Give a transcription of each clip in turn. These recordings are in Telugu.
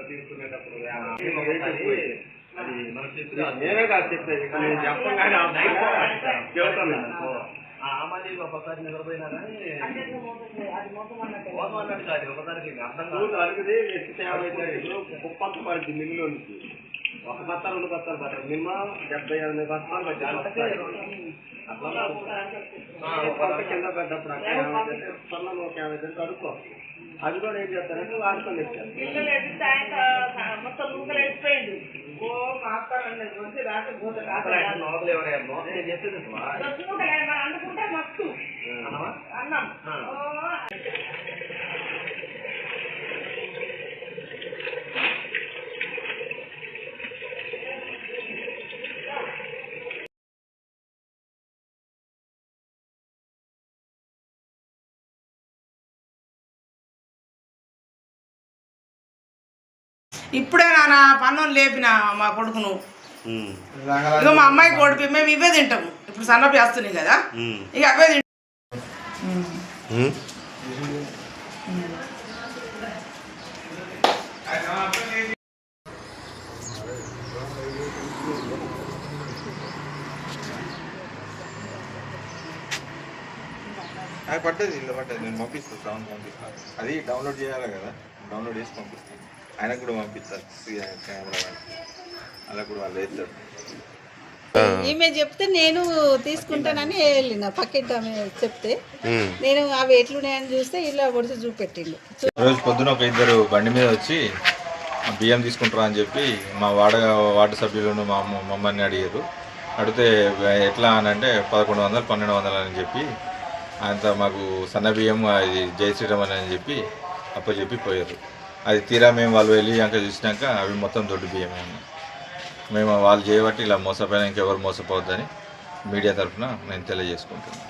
తీసుకునేటప్పుడు నేనే కాదు చెప్పేది చెప్పగానే సామాన్యంగా ఒకసారి నిద్రపోయినా కానీ అన్నట్టు కాదు ఒకసారికి అర్థం కాదు అడిగితే కుప్పంత పడింది మిల్లు నుంచి ఒక బత్త 2 బత్తాలు పడతారు మినిమం 70-80 బత్తాలు అట్లా కింద పడ్డప్పుడు సొన్నం ఒక 50 కడుక్కో అది కూడా ఏం చేస్తారంటే వాడుకొని ఇచ్చారు ఇప్పుడే నాన్న పన్నులు లేపిన మా కొడుకును ఇక మా అమ్మాయి కొడుకు మేము ఇవే తింటాము ఇప్పుడు సన్నపి వేస్తున్నాయి కదా ఇక అవే తింటాం అది పట్టేది ఇల్లు పట్టేది నేను పంపిస్తాను సౌండ్ పంపిస్తాను అది డౌన్లోడ్ చేయాలి కదా డౌన్లోడ్ చేసి పంపిస్తాను ఆయనకు కూడా పంపిస్తారు కెమెరా అలా కూడా వాళ్ళు వేస్తారు ఈమె చెప్తే నేను తీసుకుంటానని వెళ్ళిన పక్కింటి ఆమె చెప్తే నేను అవి ఎట్లున్నాయని చూస్తే ఇలా ఒడిసి చూపెట్టిండు. రోజు పొద్దున ఒక 2 బండి మీద వచ్చి బియ్యం తీసుకుంటారా అని చెప్పి మా వార్డు సభ్యులను మా మమ్మల్ని అడిగారు. అడిగితే ఎట్లా అని అంటే 1100-1200 అని చెప్పి అంత మాకు సన్న బియ్యం అది జై శ్రీరామ్ అని చెప్పి అప్పచెప్పి పోయారు. అది తీరా మేము వాళ్ళు వెళ్ళి అంక చూసినాక అవి మొత్తం దొడ్డు బియ్యమే ఉన్నాయి. మేము వాళ్ళు చేయబట్టి ఇలా మోసపోయినా ఇంకెవరు మోసపోవద్దని మీడియా తరఫున నేను తెలియజేసుకుంటున్నాను.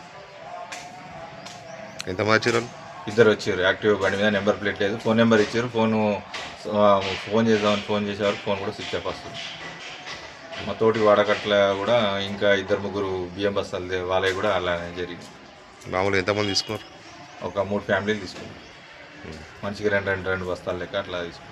ఎంతమంది వచ్చారు? 2 వచ్చారు. యాక్టివ్ బండి మీద నెంబర్ ప్లేట్ లేదు. ఫోన్ నెంబర్ ఇచ్చారు. ఫోన్ చేద్దామని ఫోన్ చేసేవారు. ఫోన్ కూడా స్విచ్ ఆఫ్ వస్తుంది. మా తోటి వాడకట్ల కూడా ఇంకా 2-3 బియ్యం బస్తాలు వాళ్ళవి కూడా అలానే జరిగింది. మామూలుగా ఎంతమంది తీసుకున్నారు? ఒక 3 ఫ్యామిలీలు తీసుకున్నారు. మనిషికి 2 బస్తాలు లెక్క అట్లా తీసుకున్నారు.